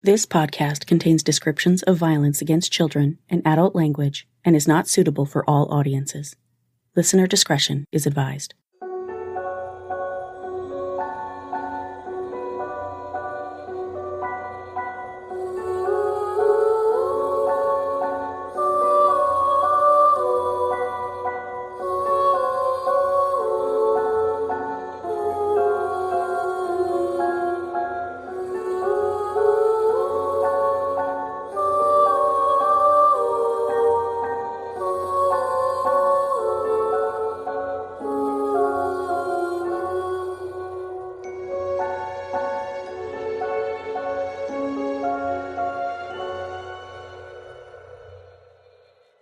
This podcast contains descriptions of violence against children and adult language and is not suitable for all audiences. Listener discretion is advised.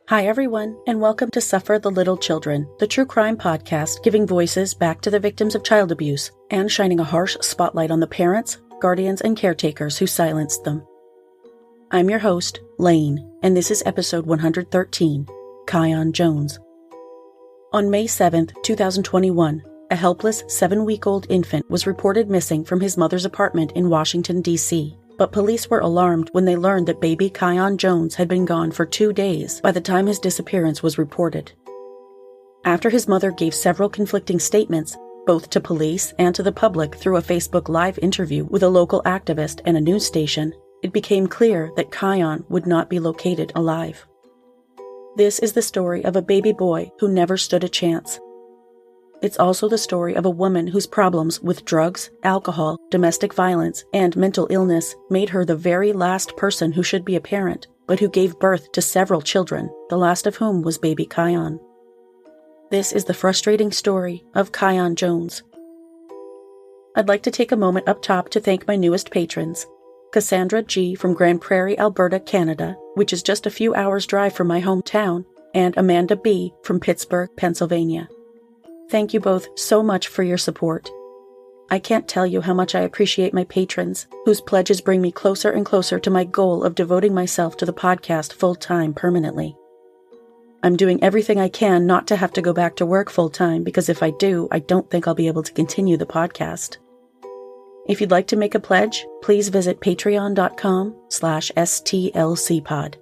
Hi everyone, and welcome to Suffer the Little Children, the true crime podcast giving voices back to the victims of child abuse and shining a harsh spotlight on the parents, guardians, and caretakers who silenced them. I'm your host, Laine, and this is episode 113, Kyon Jones. On May 7th, 2021, a helpless 7-week-old infant was reported missing from his mother's apartment in Washington, D.C., but police were alarmed when they learned that baby Kyon Jones had been gone for 2 days by the time his disappearance was reported. After his mother gave several conflicting statements, both to police and to the public through a Facebook Live interview with a local activist and a news station, it became clear that Kyon would not be located alive. This is the story of a baby boy who never stood a chance. It's also the story of a woman whose problems with drugs, alcohol, domestic violence, and mental illness made her the very last person who should be a parent, but who gave birth to several children, the last of whom was baby Kyon. This is the frustrating story of Kyon Jones. I'd like to take a moment up top to thank my newest patrons, Cassandra G. from Grand Prairie, Alberta, Canada, which is just a few hours' drive from my hometown, and Amanda B. from Pittsburgh, Pennsylvania. Thank you both so much for your support. I can't tell you how much I appreciate my patrons, whose pledges bring me closer and closer to my goal of devoting myself to the podcast full-time permanently. I'm doing everything I can not to have to go back to work full-time, because if I do, I don't think I'll be able to continue the podcast. If you'd like to make a pledge, please visit patreon.com/stlcpod.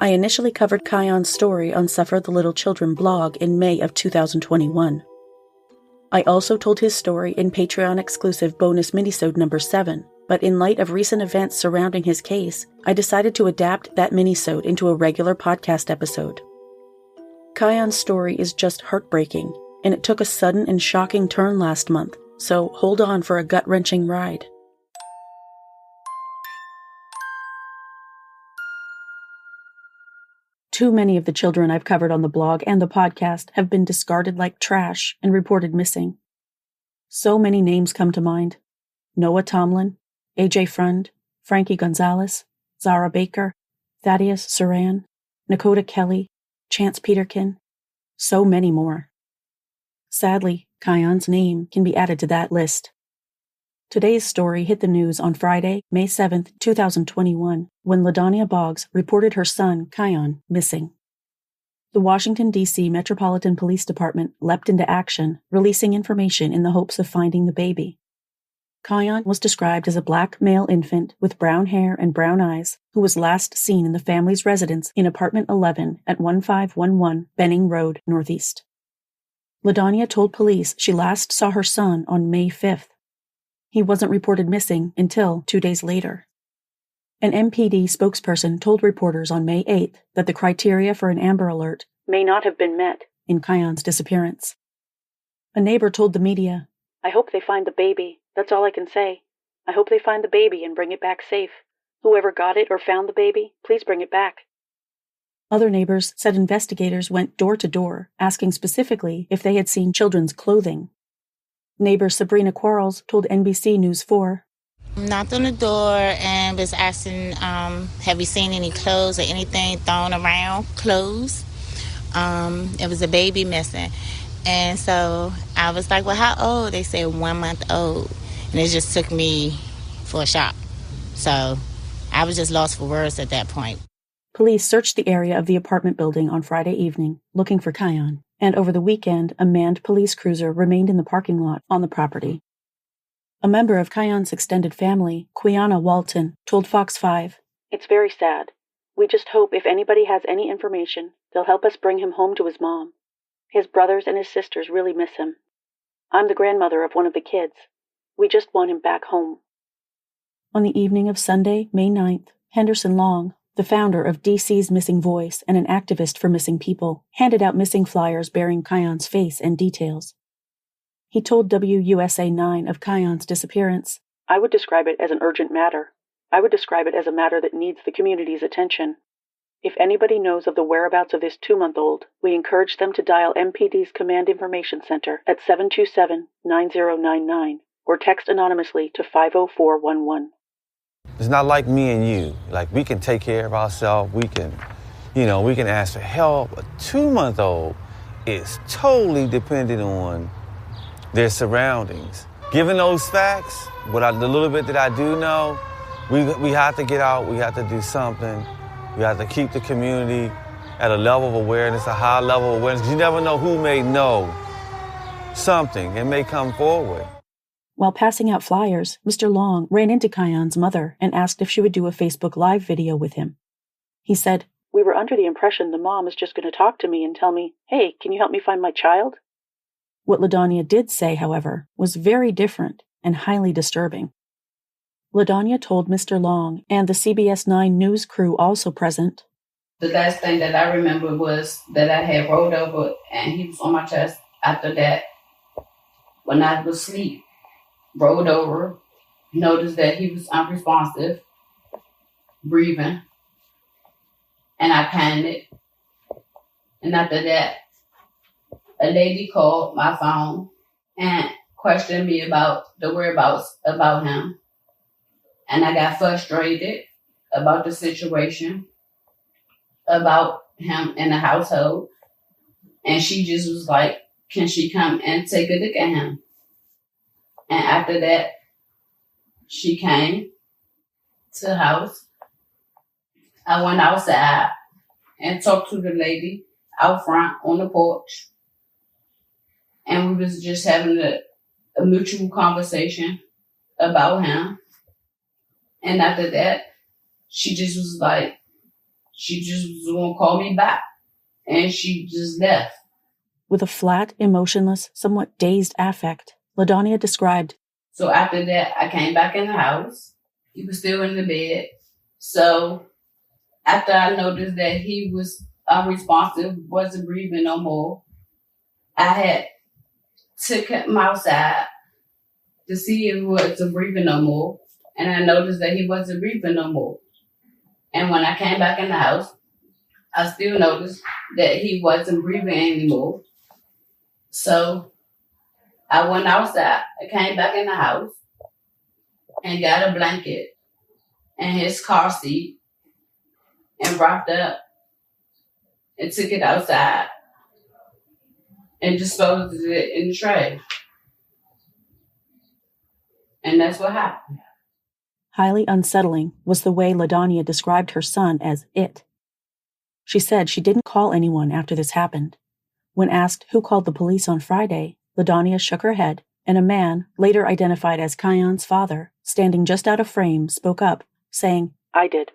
I initially covered Kyon's story on Suffer the Little Children blog in May of 2021. I also told his story in Patreon-exclusive bonus minisode number 7, but in light of recent events surrounding his case, I decided to adapt that minisode into a regular podcast episode. Kyon's story is just heartbreaking, and it took a sudden and shocking turn last month, so hold on for a gut-wrenching ride. Too many of the children I've covered on the blog and the podcast have been discarded like trash and reported missing. So many names come to mind. Noah Tomlin, AJ Frund, Frankie Gonzalez, Zara Baker, Thaddeus Saran, Nakota Kelly, Chance Peterkin, so many more. Sadly, Kyon's name can be added to that list. Today's story hit the news on Friday, May 7th, 2021, when LaDonia Boggs reported her son, Kyon, missing. The Washington, D.C. Metropolitan Police Department leapt into action, releasing information in the hopes of finding the baby. Kyon was described as a black male infant with brown hair and brown eyes who was last seen in the family's residence in apartment 11 at 1511 Benning Road, Northeast. LaDonia told police she last saw her son on May 5th. He wasn't reported missing until 2 days later. An MPD spokesperson told reporters on May 8th that the criteria for an Amber Alert may not have been met in Kyon's disappearance. A neighbor told the media, "I hope they find the baby. That's all I can say. I hope they find the baby and bring it back safe. Whoever got it or found the baby, please bring it back." Other neighbors said investigators went door to door, asking specifically if they had seen children's clothing. Neighbor Sabrina Quarles told NBC News 4, "Knocked on the door and was asking, have you seen any clothes or anything thrown around, clothes? It was a baby missing. And so I was like, well, how old? They said 1 month old. And it just took me for a shock. So I was just lost for words at that point." Police searched the area of the apartment building on Friday evening, looking for Kyon, and over the weekend, a manned police cruiser remained in the parking lot on the property. A member of Kyon's extended family, Quiana Walton, told Fox 5, "It's very sad. We just hope if anybody has any information, they'll help us bring him home to his mom. His brothers and his sisters really miss him. I'm the grandmother of one of the kids. We just want him back home." On the evening of Sunday, May 9th, Henderson Long, the founder of DC's Missing Voice and an activist for missing people, handed out missing flyers bearing Kyon's face and details. He told WUSA 9 of Kyon's disappearance, "I would describe it as an urgent matter. I would describe it as a matter that needs the community's attention. If anybody knows of the whereabouts of this 2-month-old, we encourage them to dial MPD's Command Information Center at 727-9099 or text anonymously to 50411. It's not like me and you. Like, we can take care of ourselves. We can ask for help. A 2-month-old is totally dependent on their surroundings. Given those facts, the little bit that I do know, we have to get out. We have to do something. We have to keep the community at a level of awareness, a high level of awareness. You never know who may know something and may come forward. While passing out flyers, Mr. Long ran into Kyon's mother and asked if she would do a Facebook Live video with him. He said, "We were under the impression the mom is just going to talk to me and tell me, 'Hey, can you help me find my child?'" What LaDonya did say, however, was very different and highly disturbing. LaDonya told Mr. Long and the CBS 9 news crew also present, "The last thing that I remember was that I had rolled over and he was on my chest. After that, when I was asleep, rolled over, noticed that he was unresponsive, breathing, and I panicked. And after that, a lady called my phone and questioned me about the whereabouts about him. And I got frustrated about the situation, about him in the household. And she just was like, can she come and take a look at him? And after that, she came to the house. I went outside and talked to the lady out front on the porch. And we was just having a mutual conversation about him. And after that, she just was like, she just was going to call me back. And she just left. With a flat, emotionless, somewhat dazed affect, LaDonya described, "So after that, I came back in the house. He was still in the bed. So after I noticed that he was unresponsive, wasn't breathing no more, I had took him outside to see if he wasn't breathing no more. And I noticed that he wasn't breathing no more. And when I came back in the house, I still noticed that he wasn't breathing anymore. So I went outside. I came back in the house and got a blanket and his car seat and wrapped up and took it outside and disposed of it in the trash. And that's what happened." Highly unsettling was the way LaDonya described her son as it. She said she didn't call anyone after this happened. When asked who called the police on Friday, LaDonya shook her head, and a man, later identified as Kyon's father, standing just out of frame, spoke up, saying, "I did."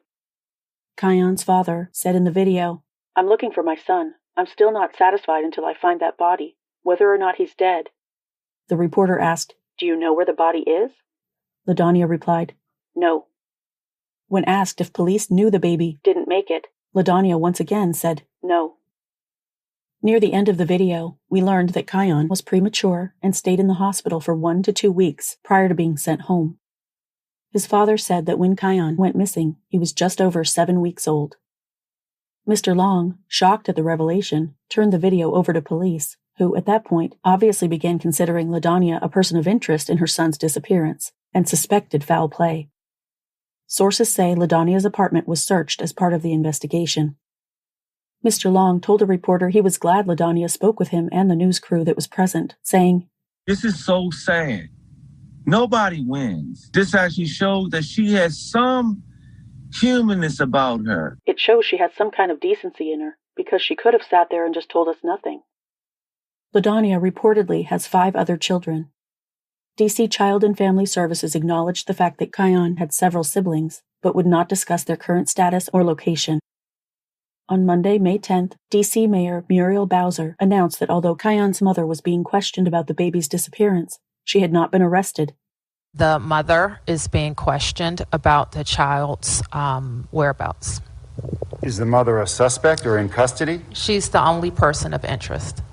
Kyon's father said in the video, "I'm looking for my son. I'm still not satisfied until I find that body, whether or not he's dead." The reporter asked, "Do you know where the body is?" LaDonya replied, "No." When asked if police knew the baby didn't make it, LaDonya once again said, "No." Near the end of the video, we learned that Kyon was premature and stayed in the hospital for 1 to 2 weeks prior to being sent home. His father said that when Kyon went missing, he was just over 7 weeks old. Mr. Long, shocked at the revelation, turned the video over to police, who, at that point, obviously began considering LaDonya a person of interest in her son's disappearance and suspected foul play. Sources say LaDonya's apartment was searched as part of the investigation. Mr. Long told a reporter he was glad LaDonya spoke with him and the news crew that was present, saying, "This is so sad. Nobody wins. This actually shows that she has some humanness about her. It shows she has some kind of decency in her, because she could have sat there and just told us nothing." LaDonya reportedly has 5 other children. DC Child and Family Services acknowledged the fact that Kyon had several siblings, but would not discuss their current status or location. On Monday, May 10th, D.C. Mayor Muriel Bowser announced that although Kyon's mother was being questioned about the baby's disappearance, she had not been arrested. The mother is being questioned about the child's whereabouts. Is the mother a suspect or in custody? She's the only person of interest.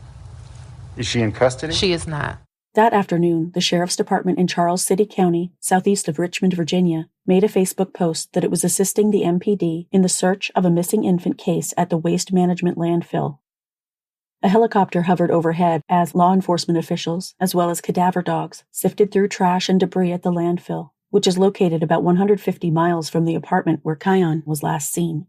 Is she in custody? She is not. That afternoon, the Sheriff's Department in Charles City County, southeast of Richmond, Virginia, made a Facebook post that it was assisting the MPD in the search of a missing infant case at the waste management landfill. A helicopter hovered overhead as law enforcement officials, as well as cadaver dogs, sifted through trash and debris at the landfill, which is located about 150 miles from the apartment where Kyon was last seen.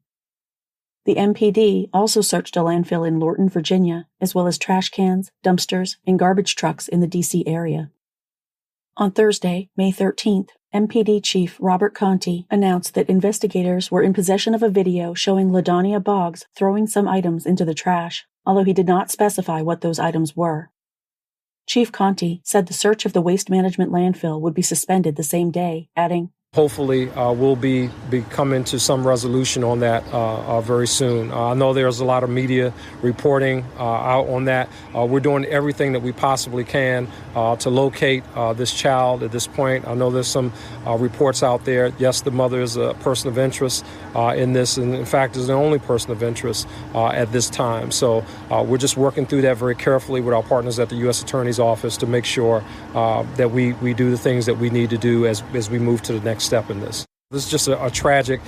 The MPD also searched a landfill in Lorton, Virginia, as well as trash cans, dumpsters, and garbage trucks in the D.C. area. On Thursday, May 13th, MPD Chief Robert Conti announced that investigators were in possession of a video showing LaDonia Boggs throwing some items into the trash, although he did not specify what those items were. Chief Conti said the search of the waste management landfill would be suspended the same day, adding, Hopefully, we'll be coming to some resolution on that very soon. I know there's a lot of media reporting out on that. We're doing everything that we possibly can to locate this child at this point. I know there's some reports out there. Yes, the mother is a person of interest in this, and in fact is the only person of interest at this time. So we're just working through that very carefully with our partners at the U.S. Attorney's Office to make sure that we do the things that we need to do as we move to the next step in this. This is just a tragic,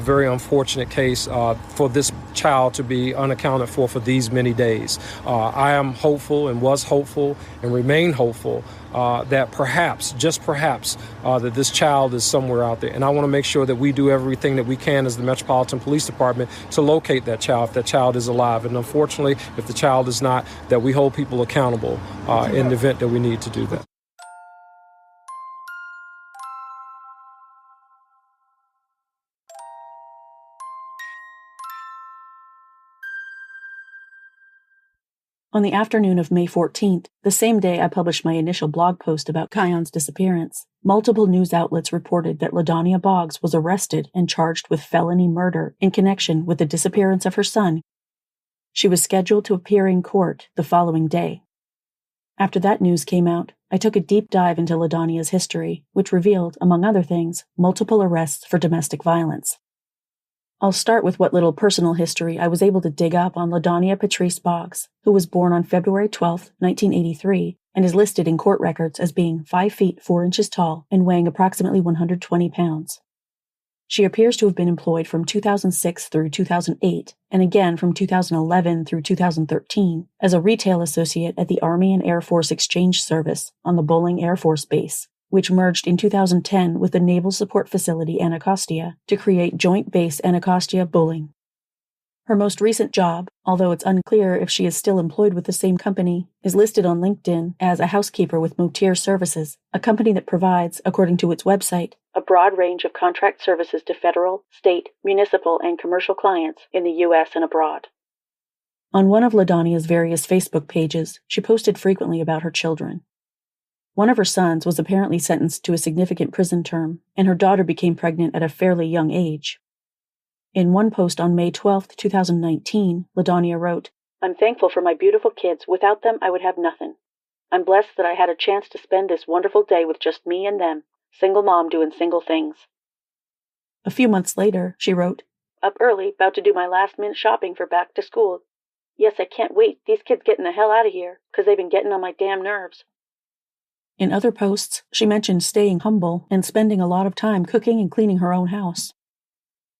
very unfortunate case for this child to be unaccounted for these many days. I am hopeful and was hopeful and remain hopeful that perhaps, just perhaps, that this child is somewhere out there. And I want to make sure that we do everything that we can as the Metropolitan Police Department to locate that child if that child is alive. And unfortunately, if the child is not, that we hold people accountable in the event that we need to do that. On the afternoon of May 14th, the same day I published my initial blog post about Kyon's disappearance, multiple news outlets reported that LaDonia Boggs was arrested and charged with felony murder in connection with the disappearance of her son. She was scheduled to appear in court the following day. After that news came out, I took a deep dive into LaDonia's history, which revealed, among other things, multiple arrests for domestic violence. I'll start with what little personal history I was able to dig up on LaDonia Patrice Boggs, who was born on February 12, 1983, and is listed in court records as being 5 feet 4 inches tall and weighing approximately 120 pounds. She appears to have been employed from 2006 through 2008, and again from 2011 through 2013, as a retail associate at the Army and Air Force Exchange Service on the Bolling Air Force Base, which merged in 2010 with the Naval Support Facility Anacostia to create Joint Base Anacostia Bolling. Her most recent job, although it's unclear if she is still employed with the same company, is listed on LinkedIn as a housekeeper with Motier Services, a company that provides, according to its website, a broad range of contract services to federal, state, municipal, and commercial clients in the U.S. and abroad. On one of LaDonia's various Facebook pages, she posted frequently about her children. One of her sons was apparently sentenced to a significant prison term, and her daughter became pregnant at a fairly young age. In one post on May 12, 2019, LaDonia wrote, "I'm thankful for my beautiful kids. Without them, I would have nothing. I'm blessed that I had a chance to spend this wonderful day with just me and them, single mom doing single things." A few months later, she wrote, "Up early, about to do my last-minute shopping for back to school. Yes, I can't wait. These kids getting the hell out of here, 'cause they've been getting on my damn nerves." In other posts, she mentioned staying humble and spending a lot of time cooking and cleaning her own house.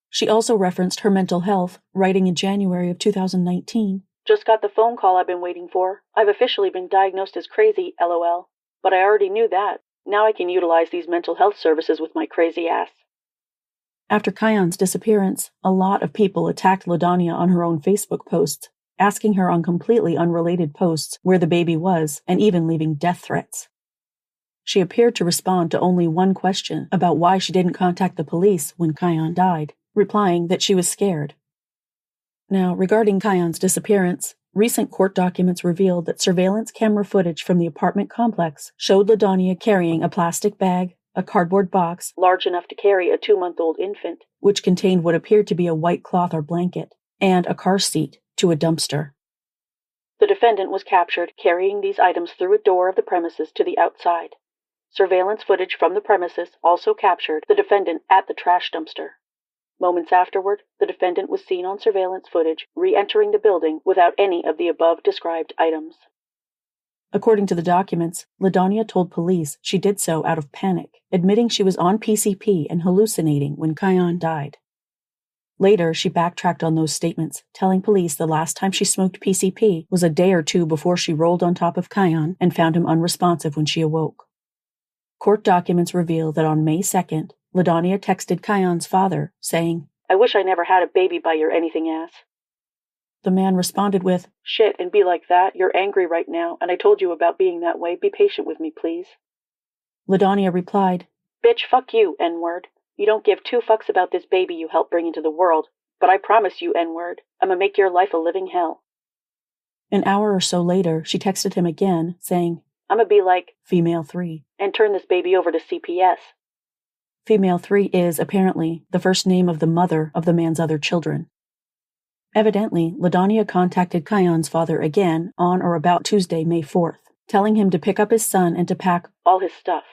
She also referenced her mental health, writing in January of 2019, "Just got the phone call I've been waiting for. I've officially been diagnosed as crazy, LOL. But I already knew that. Now I can utilize these mental health services with my crazy ass." After Kyon's disappearance, a lot of people attacked LaDonia on her own Facebook posts, asking her on completely unrelated posts where the baby was and even leaving death threats. She appeared to respond to only one question about why she didn't contact the police when Kyon died, replying that she was scared. Now, regarding Kyon's disappearance, Recent court documents revealed that surveillance camera footage from the apartment complex showed LaDonia carrying a plastic bag, a cardboard box large enough to carry a 2-month-old infant, which contained what appeared to be a white cloth or blanket, and a car seat to a dumpster. The defendant was captured carrying these items through a door of the premises to the outside. Surveillance footage from the premises also captured the defendant at the trash dumpster. Moments afterward, the defendant was seen on surveillance footage re-entering the building without any of the above-described items. According to the documents, LaDonia told police she did so out of panic, admitting she was on PCP and hallucinating when Kyon died. Later, she backtracked on those statements, telling police the last time she smoked PCP was a day or two before she rolled on top of Kyon and found him unresponsive when she awoke. Court documents reveal that on May 2nd, LaDonia texted Kyon's father, saying, "I wish I never had a baby by your anything ass." The man responded with, "Shit, and be like that, you're angry right now, and I told you about being that way, be patient with me, please." LaDonia replied, "Bitch, fuck you, N-word. You don't give 2 fucks about this baby you helped bring into the world, but I promise you, N-word, I'ma make your life a living hell." An hour or so later, she texted him again, saying, "I'ma be like female 3, and turn this baby over to CPS." Female 3 is, apparently, the first name of the mother of the man's other children. Evidently, LaDonia contacted Kyon's father again on or about Tuesday, May 4th, telling him to pick up his son and to pack all his stuff.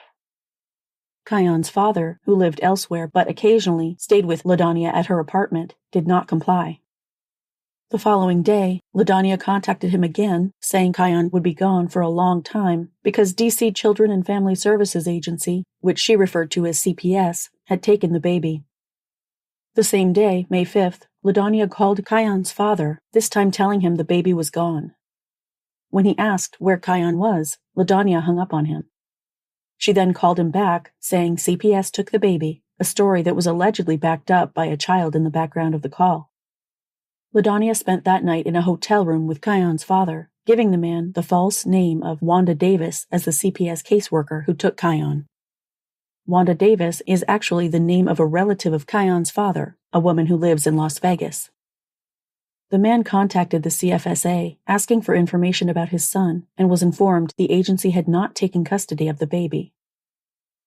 Kyon's father, who lived elsewhere but occasionally stayed with LaDonia at her apartment, did not comply. The following day, LaDonia contacted him again, saying Kyon would be gone for a long time because DC Children and Family Services Agency, which she referred to as CPS, had taken the baby. The same day, May 5th, LaDonia called Kyon's father, this time telling him the baby was gone. When he asked where Kyon was, LaDonia hung up on him. She then called him back, saying CPS took the baby, a story that was allegedly backed up by a child in the background of the call. LaDonia spent that night in a hotel room with Kyon's father, giving the man the false name of Wanda Davis as the CPS caseworker who took Kyon. Wanda Davis is actually the name of a relative of Kyon's father, a woman who lives in Las Vegas. The man contacted the CFSA, asking for information about his son, and was informed the agency had not taken custody of the baby.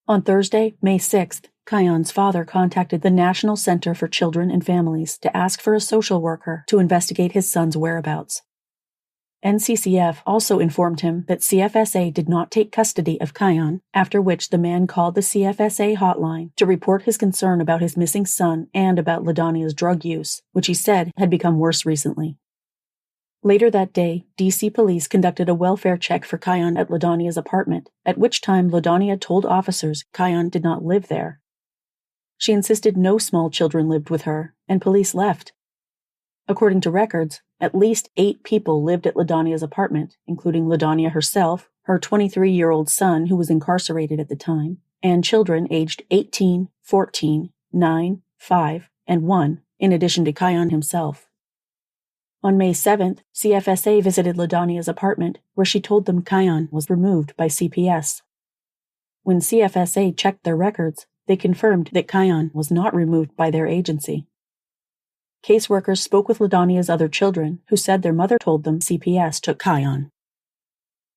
On Thursday, May 6th, Kyon's father contacted the National Center for Children and Families to ask for a social worker to investigate his son's whereabouts. NCCF also informed him that CFSA did not take custody of Kyon, after which the man called the CFSA hotline to report his concern about his missing son and about LaDonia's drug use, which he said had become worse recently. Later that day, DC police conducted a welfare check for Kyon at LaDonia's apartment, at which time LaDonia told officers Kyon did not live there. She insisted no small children lived with her, and police left. According to records, at least 8 people lived at LaDonia's apartment, including LaDonia herself, her 23-year-old son who was incarcerated at the time, and children aged 18, 14, 9, 5, and 1, in addition to Kyon himself. On May 7th, CFSA visited LaDonia's apartment, where she told them Kyon was removed by CPS. When CFSA checked their records, they confirmed that Kyon was not removed by their agency. Caseworkers spoke with LaDonia's other children, who said their mother told them CPS took Kyon.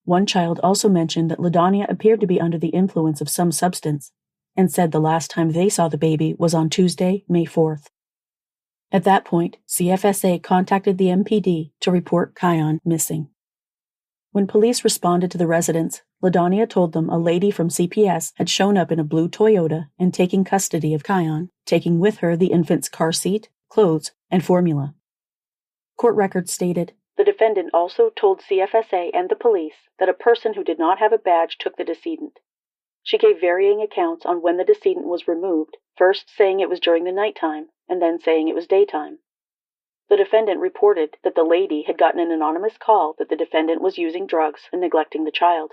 One child also mentioned that LaDonia appeared to be under the influence of some substance, and said the last time they saw the baby was on Tuesday, May 4th. At that point, CFSA contacted the MPD to report Kyon missing. When police responded to the residents, LaDonia told them a lady from CPS had shown up in a blue Toyota and taking custody of Kyon, taking with her the infant's car seat, clothes, and formula. Court records stated, the defendant also told CFSA and the police that a person who did not have a badge took the decedent. She gave varying accounts on when the decedent was removed, first saying it was during the nighttime, and then saying it was daytime. The defendant reported that the lady had gotten an anonymous call that the defendant was using drugs and neglecting the child.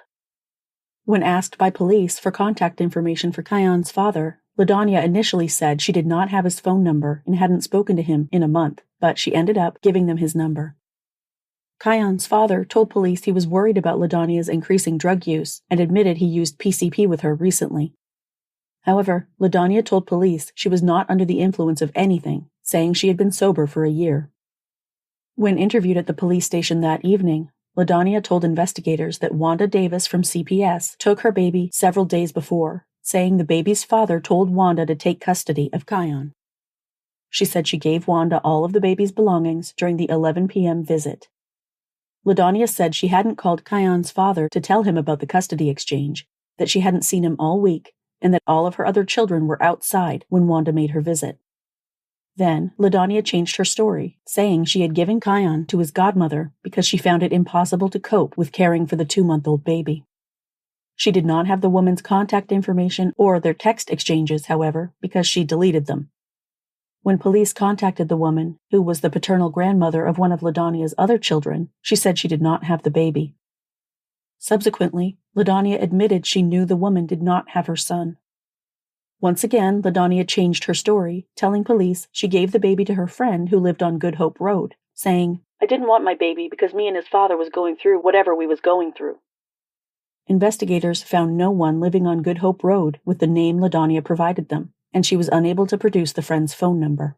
When asked by police for contact information for Kyon's father, LaDonia initially said she did not have his phone number and hadn't spoken to him in a month, but she ended up giving them his number. Kyon's father told police he was worried about LaDonia's increasing drug use and admitted he used PCP with her recently. However, LaDonia told police she was not under the influence of anything, saying she had been sober for a year. When interviewed at the police station that evening, LaDonia told investigators that Wanda Davis from CPS took her baby several days before, saying the baby's father told Wanda to take custody of Kyon. She said she gave Wanda all of the baby's belongings during the 11 p.m. visit. LaDonia said she hadn't called Kyon's father to tell him about the custody exchange, that she hadn't seen him all week, and that all of her other children were outside when Wanda made her visit. Then, LaDonia changed her story, saying she had given Kyon to his godmother because she found it impossible to cope with caring for the 2-month-old baby. She did not have the woman's contact information or their text exchanges, however, because she deleted them. When police contacted the woman, who was the paternal grandmother of one of LaDonia's other children, she said she did not have the baby. Subsequently, LaDonia admitted she knew the woman did not have her son. Once again, LaDonia changed her story, telling police she gave the baby to her friend who lived on Good Hope Road, saying, "I didn't want my baby because me and his father was going through whatever we was going through." Investigators found no one living on Good Hope Road with the name LaDonia provided them, and she was unable to produce the friend's phone number.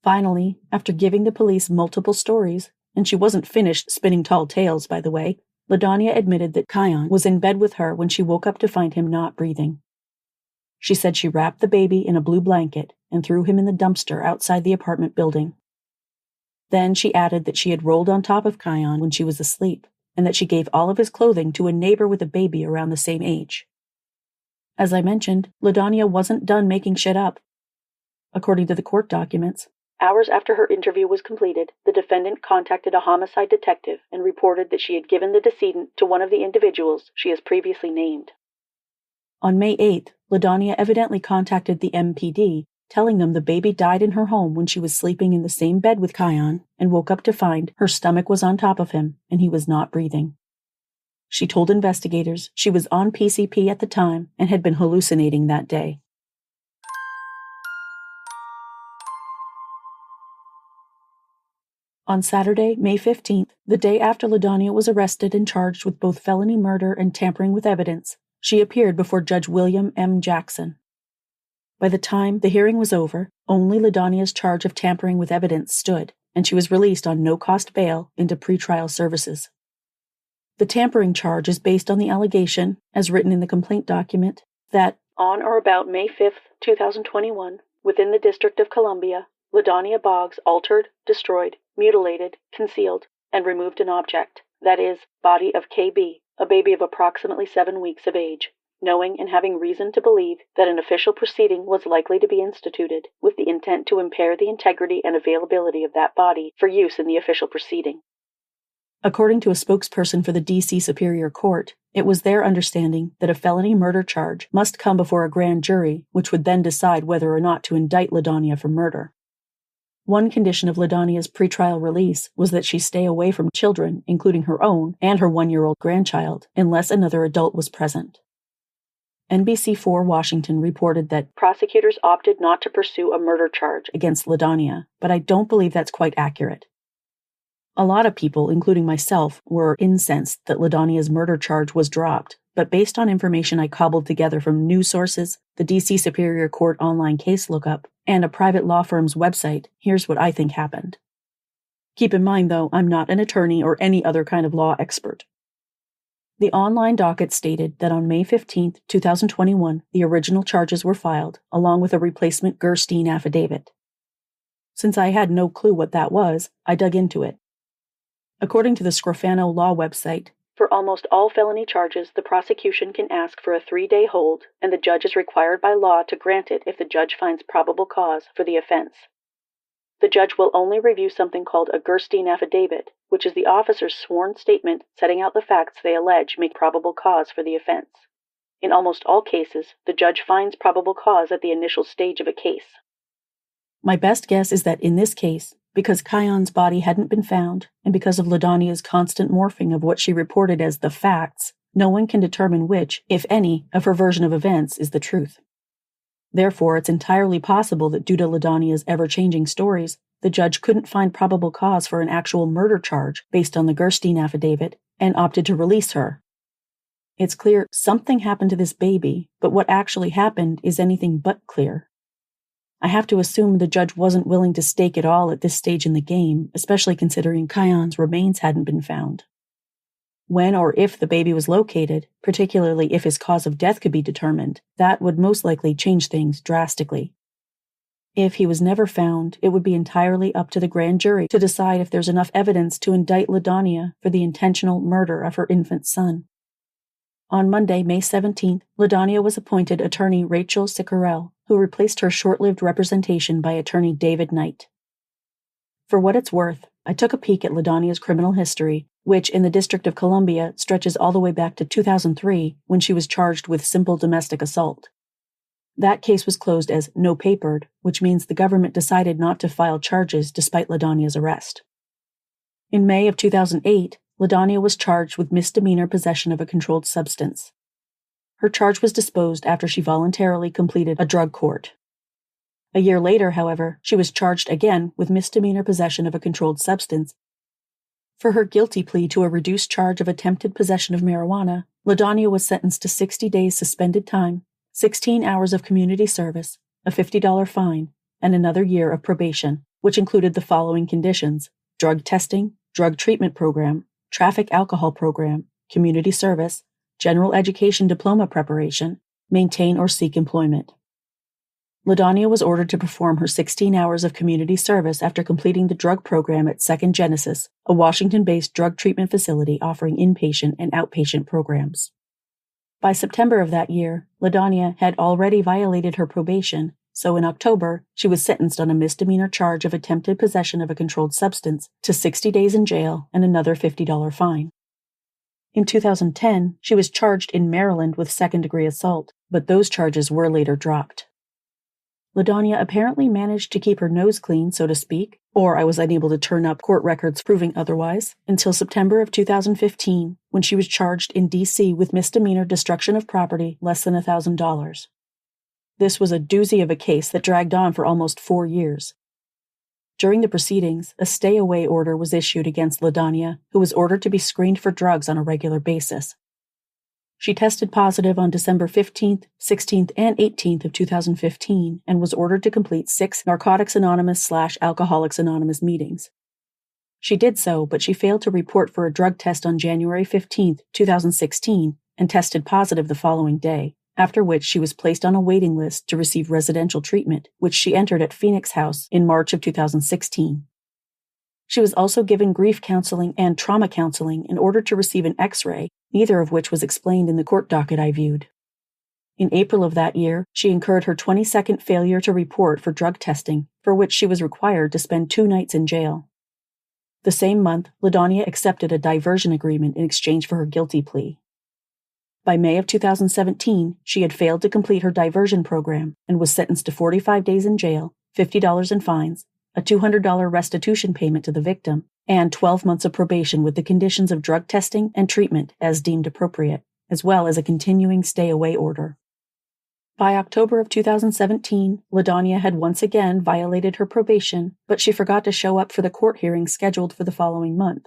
Finally, after giving the police multiple stories, and she wasn't finished spinning tall tales, by the way, LaDonia admitted that Kyon was in bed with her when she woke up to find him not breathing. She said she wrapped the baby in a blue blanket and threw him in the dumpster outside the apartment building. Then she added that she had rolled on top of Kyon when she was asleep, and that she gave all of his clothing to a neighbor with a baby around the same age. As I mentioned, LaDonia wasn't done making shit up. According to the court documents, hours after her interview was completed, the defendant contacted a homicide detective and reported that she had given the decedent to one of the individuals she has previously named. On May 8th, LaDonia evidently contacted the MPD, telling them the baby died in her home when she was sleeping in the same bed with Kyon and woke up to find her stomach was on top of him and he was not breathing. She told investigators she was on PCP at the time and had been hallucinating that day. On Saturday, May 15th, the day after LaDonia was arrested and charged with both felony murder and tampering with evidence, she appeared before Judge William M. Jackson. By the time the hearing was over, only LaDonia's charge of tampering with evidence stood, and she was released on no-cost bail into pretrial services. The tampering charge is based on the allegation, as written in the complaint document, that on or about May 5, 2021, within the District of Columbia, LaDonia Boggs altered, destroyed, mutilated, concealed, and removed an object, that is, body of KB, a baby of approximately 7 weeks of age, knowing and having reason to believe that an official proceeding was likely to be instituted with the intent to impair the integrity and availability of that body for use in the official proceeding. According to a spokesperson for the D.C. Superior Court, it was their understanding that a felony murder charge must come before a grand jury, which would then decide whether or not to indict LaDonia for murder. One condition of LaDonia's pretrial release was that she stay away from children, including her own and her 1-year-old grandchild, unless another adult was present. NBC4 Washington reported that prosecutors opted not to pursue a murder charge against LaDonia, but I don't believe that's quite accurate. A lot of people, including myself, were incensed that LaDonia's murder charge was dropped, but based on information I cobbled together from news sources, the D.C. Superior Court online case lookup, and a private law firm's website, here's what I think happened. Keep in mind, though, I'm not an attorney or any other kind of law expert. The online docket stated that on May 15, 2021, the original charges were filed, along with a replacement Gerstein affidavit. Since I had no clue what that was, I dug into it. According to the Scrofano Law website, for almost all felony charges, the prosecution can ask for a 3-day hold, and the judge is required by law to grant it if the judge finds probable cause for the offense. The judge will only review something called a Gerstein affidavit, which is the officer's sworn statement setting out the facts they allege make probable cause for the offense. In almost all cases, the judge finds probable cause at the initial stage of a case. My best guess is that in this case, because Kyon's body hadn't been found, and because of LaDonia's constant morphing of what she reported as the facts, no one can determine which, if any, of her version of events is the truth. Therefore, it's entirely possible that due to LaDonia's ever-changing stories, the judge couldn't find probable cause for an actual murder charge based on the Gerstein affidavit and opted to release her. It's clear something happened to this baby, but what actually happened is anything but clear. I have to assume the judge wasn't willing to stake it all at this stage in the game, especially considering Kyon's remains hadn't been found. When or if the baby was located, particularly if his cause of death could be determined, that would most likely change things drastically. If he was never found, it would be entirely up to the grand jury to decide if there's enough evidence to indict LaDonia for the intentional murder of her infant son. On Monday, May 17th, LaDonia was appointed attorney Rachel Sicarel, who replaced her short-lived representation by attorney David Knight. For what it's worth, I took a peek at LaDonia's criminal history, which in the District of Columbia stretches all the way back to 2003 when she was charged with simple domestic assault. That case was closed as no-papered, which means the government decided not to file charges despite LaDonia's arrest. In May of 2008, LaDonia was charged with misdemeanor possession of a controlled substance. Her charge was disposed after she voluntarily completed a drug court. A year later, however, she was charged again with misdemeanor possession of a controlled substance. For her guilty plea to a reduced charge of attempted possession of marijuana, LaDonia was sentenced to 60 days suspended time, 16 hours of community service, a $50 fine, and another year of probation, which included the following conditions: drug testing, drug treatment program, traffic alcohol program, community service, general education diploma preparation, maintain or seek employment. LaDonia was ordered to perform her 16 hours of community service after completing the drug program at Second Genesis, a Washington-based drug treatment facility offering inpatient and outpatient programs. By September of that year, LaDonia had already violated her probation, so in October, she was sentenced on a misdemeanor charge of attempted possession of a controlled substance to 60 days in jail and another $50 fine. In 2010, she was charged in Maryland with second-degree assault, but those charges were later dropped. LaDonia apparently managed to keep her nose clean, so to speak, or I was unable to turn up court records proving otherwise, until September of 2015, when she was charged in D.C. with misdemeanor destruction of property less than $1,000. This was a doozy of a case that dragged on for almost 4 years. During the proceedings, a stay-away order was issued against LaDonia, who was ordered to be screened for drugs on a regular basis. She tested positive on December 15th, 16th, and 18th of 2015 and was ordered to complete 6 Narcotics Anonymous/Alcoholics Anonymous meetings. She did so, but she failed to report for a drug test on January 15th, 2016, and tested positive the following day, after which she was placed on a waiting list to receive residential treatment, which she entered at Phoenix House in March of 2016. She was also given grief counseling and trauma counseling in order to receive an X-ray, neither of which was explained in the court docket I viewed. In April of that year, she incurred her 22nd failure to report for drug testing, for which she was required to spend 2 nights in jail. The same month, LaDonia accepted a diversion agreement in exchange for her guilty plea. By May of 2017, she had failed to complete her diversion program and was sentenced to 45 days in jail, $50 in fines, a $200 restitution payment to the victim, and 12 months of probation with the conditions of drug testing and treatment as deemed appropriate, as well as a continuing stay-away order. By October of 2017, LaDonia had once again violated her probation, but she forgot to show up for the court hearing scheduled for the following month.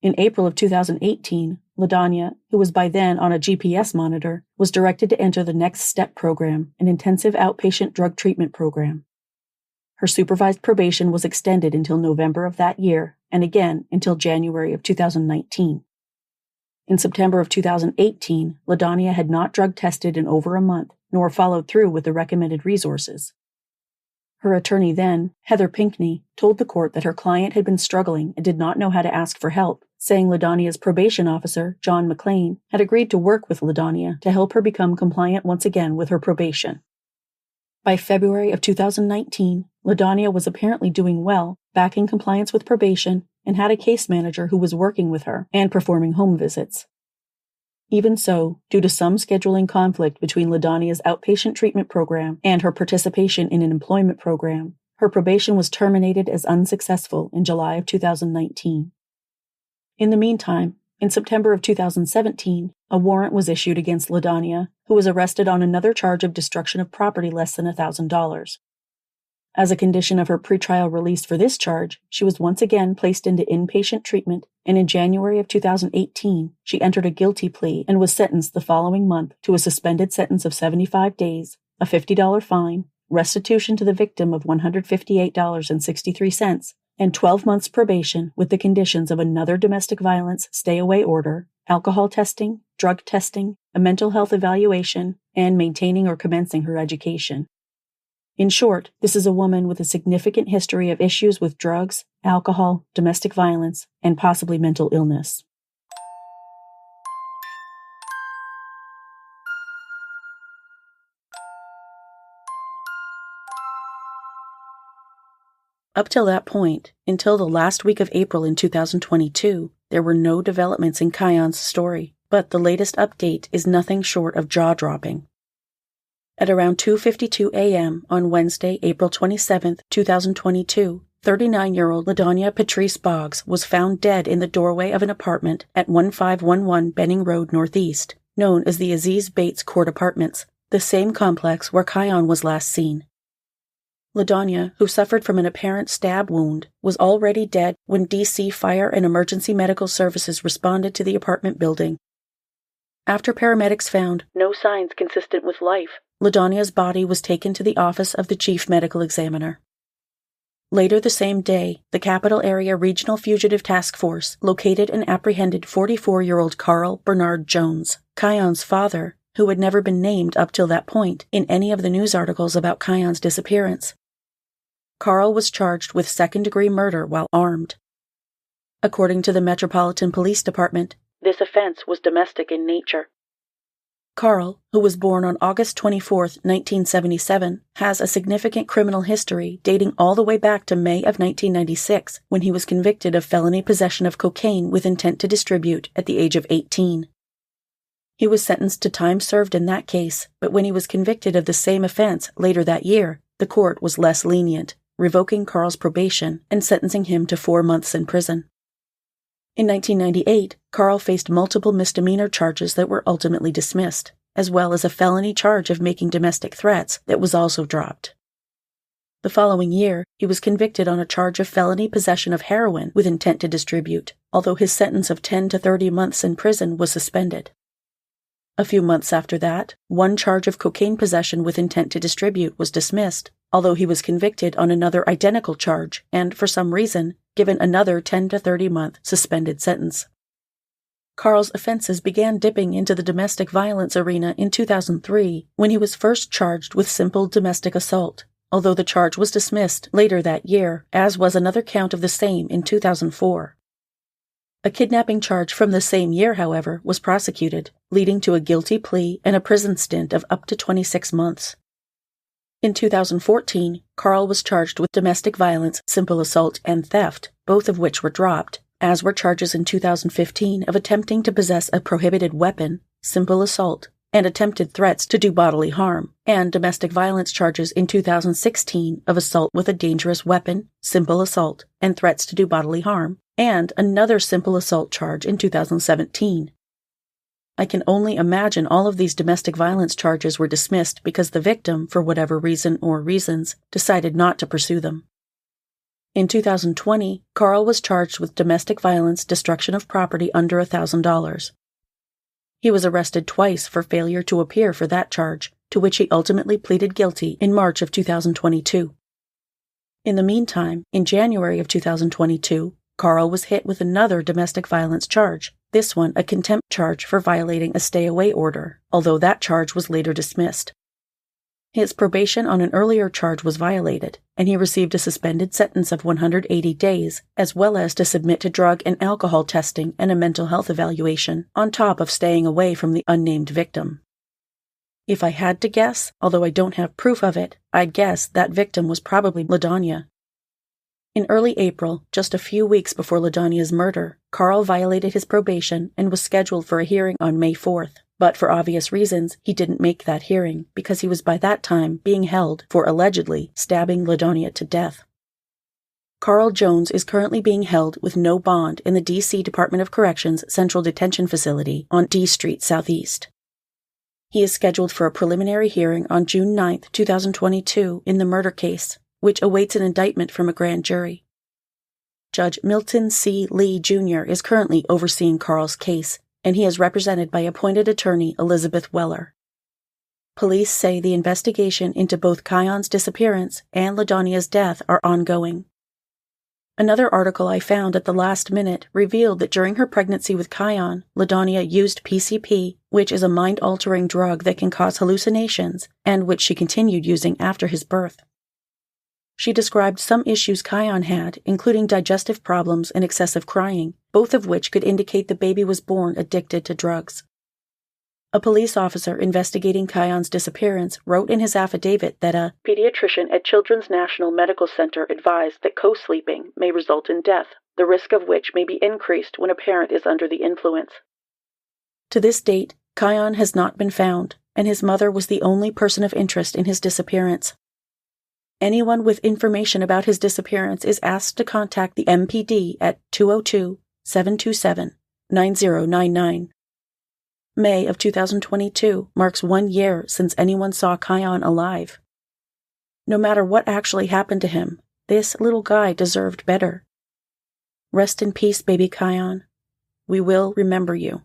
In April of 2018, LaDonia, who was by then on a GPS monitor, was directed to enter the Next Step program, an intensive outpatient drug treatment program. Her supervised probation was extended until November of that year, and again until January of 2019. In September of 2018, LaDonia had not drug tested in over a month, nor followed through with the recommended resources. Her attorney then, Heather Pinckney, told the court that her client had been struggling and did not know how to ask for help, saying LaDonia's probation officer, John McLean, had agreed to work with LaDonia to help her become compliant once again with her probation. By February of 2019, LaDonia was apparently doing well, back in compliance with probation, and had a case manager who was working with her and performing home visits. Even so, due to some scheduling conflict between LaDonia's outpatient treatment program and her participation in an employment program, her probation was terminated as unsuccessful in July of 2019. In the meantime, in September of 2017, a warrant was issued against LaDonia, who was arrested on another charge of destruction of property less than $1,000. As a condition of her pretrial release for this charge, she was once again placed into inpatient treatment, and in January of 2018, she entered a guilty plea and was sentenced the following month to a suspended sentence of 75 days, a $50 fine, restitution to the victim of $158.63, and 12 months probation with the conditions of another domestic violence stay-away order, alcohol testing, drug testing, a mental health evaluation, and maintaining or commencing her education. In short, this is a woman with a significant history of issues with drugs, alcohol, domestic violence, and possibly mental illness. Up till that point, until the last week of April in 2022, there were no developments in Kyon's story, but the latest update is nothing short of jaw-dropping. At around 2:52 a.m. on Wednesday, April 27, 2022, 39-year-old LaDonya Patrice Boggs was found dead in the doorway of an apartment at 1511 Benning Road Northeast, known as the Aziz Bates Court Apartments, the same complex where Kyon was last seen. LaDonya, who suffered from an apparent stab wound, was already dead when D.C. Fire and Emergency Medical Services responded to the apartment building. After paramedics found no signs consistent with life, LaDonya's body was taken to the office of the Chief Medical Examiner. Later the same day, the Capital Area Regional Fugitive Task Force located and apprehended 44-year-old Carl Bernard Jones, Kyon's father, who had never been named up till that point in any of the news articles about Kyon's disappearance. Carl was charged with second-degree murder while armed. According to the Metropolitan Police Department, this offense was domestic in nature. Carl, who was born on August 24, 1977, has a significant criminal history dating all the way back to May of 1996, when he was convicted of felony possession of cocaine with intent to distribute at the age of 18. He was sentenced to time served in that case, but when he was convicted of the same offense later that year, the court was less lenient, revoking Carl's probation and sentencing him to 4 months in prison. In 1998, Carl faced multiple misdemeanor charges that were ultimately dismissed, as well as a felony charge of making domestic threats that was also dropped. The following year, he was convicted on a charge of felony possession of heroin with intent to distribute, although his sentence of 10 to 30 months in prison was suspended. A few months after that, one charge of cocaine possession with intent to distribute was dismissed, although he was convicted on another identical charge and, for some reason, given another 10 to 30-month suspended sentence. Carl's offenses began dipping into the domestic violence arena in 2003 when he was first charged with simple domestic assault, although the charge was dismissed later that year, as was another count of the same in 2004. A kidnapping charge from the same year, however, was prosecuted, leading to a guilty plea and a prison stint of up to 26 months. In 2014, Carl was charged with domestic violence, simple assault, and theft, both of which were dropped, as were charges in 2015 of attempting to possess a prohibited weapon, simple assault, and attempted threats to do bodily harm, and domestic violence charges in 2016 of assault with a dangerous weapon, simple assault, and threats to do bodily harm, and another simple assault charge in 2017. I can only imagine all of these domestic violence charges were dismissed because the victim, for whatever reason or reasons, decided not to pursue them. In 2020, Carl was charged with domestic violence, destruction of property under $1,000. He was arrested twice for failure to appear for that charge, to which he ultimately pleaded guilty in March of 2022. In the meantime, in January of 2022, Carl was hit with another domestic violence charge, this one a contempt charge for violating a stay-away order, although that charge was later dismissed. His probation on an earlier charge was violated, and he received a suspended sentence of 180 days, as well as to submit to drug and alcohol testing and a mental health evaluation, on top of staying away from the unnamed victim. If I had to guess, although I don't have proof of it, I'd guess that victim was probably LaDonya. In early April, just a few weeks before LaDonya's murder, Carl violated his probation and was scheduled for a hearing on May 4th. But for obvious reasons, he didn't make that hearing because he was by that time being held for allegedly stabbing LaDonya to death. Carl Jones is currently being held with no bond in the D.C. Department of Corrections Central Detention Facility on D Street Southeast. He is scheduled for a preliminary hearing on June 9, 2022 in the murder case, which awaits an indictment from a grand jury. Judge Milton C. Lee, Jr. is currently overseeing Carl's case, and he is represented by appointed attorney Elizabeth Weller. Police say the investigation into both Kyon's disappearance and LaDonia's death are ongoing. Another article I found at the last minute revealed that during her pregnancy with Kyon, LaDonia used PCP, which is a mind-altering drug that can cause hallucinations, and which she continued using after his birth. She described some issues Kyon had, including digestive problems and excessive crying, both of which could indicate the baby was born addicted to drugs. A police officer investigating Kyon's disappearance wrote in his affidavit that a pediatrician at Children's National Medical Center advised that co-sleeping may result in death, the risk of which may be increased when a parent is under the influence. To this date, Kyon has not been found, and his mother was the only person of interest in his disappearance. Anyone with information about his disappearance is asked to contact the MPD at 202-727-9099. May of 2022 marks 1 year since anyone saw Kyon alive. No matter what actually happened to him, this little guy deserved better. Rest in peace, baby Kyon. We will remember you.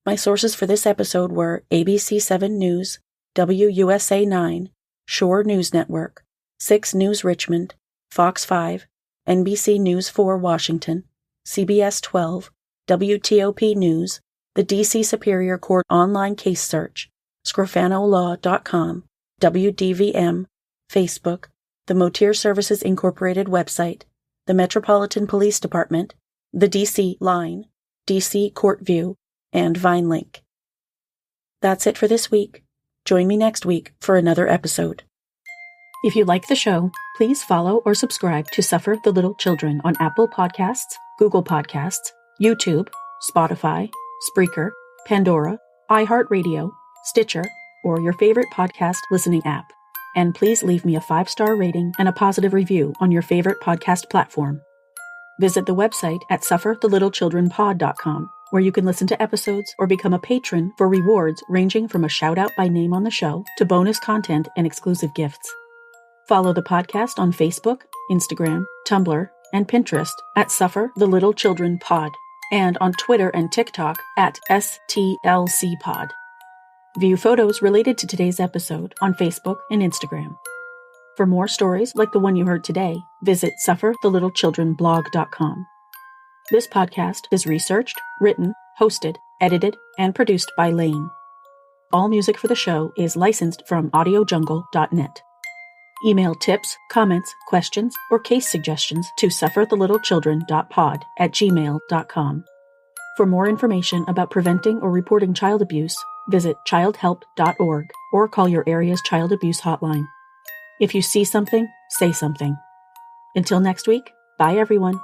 My sources for this episode were ABC 7 News, WUSA 9, Shore News Network, 6 News Richmond, Fox 5, NBC News 4 Washington, CBS 12, WTOP News, the D.C. Superior Court Online Case Search, Scrofanolaw.com, WDVM, Facebook, the Motir Services Incorporated website, the Metropolitan Police Department, the D.C. Line, D.C. Court View, and VineLink. That's it for this week. Join me next week for another episode. If you like the show, please follow or subscribe to Suffer the Little Children on Apple Podcasts, Google Podcasts, YouTube, Spotify, Spreaker, Pandora, iHeartRadio, Stitcher, or your favorite podcast listening app. And please leave me a 5-star rating and a positive review on your favorite podcast platform. Visit the website at sufferthelittlechildrenpod.com, where you can listen to episodes or become a patron for rewards ranging from a shout-out by name on the show to bonus content and exclusive gifts. Follow the podcast on Facebook, Instagram, Tumblr, and Pinterest at Suffer the Little Children Pod, and on Twitter and TikTok at STLCpod. View photos related to today's episode on Facebook and Instagram. For more stories like the one you heard today, visit sufferthelittlechildrenblog.com. This podcast is researched, written, hosted, edited, and produced by Laine. All music for the show is licensed from audiojungle.net. Email tips, comments, questions, or case suggestions to sufferthelittlechildren.pod@gmail.com. For more information about preventing or reporting child abuse, visit childhelp.org or call your area's child abuse hotline. If you see something, say something. Until next week, bye everyone.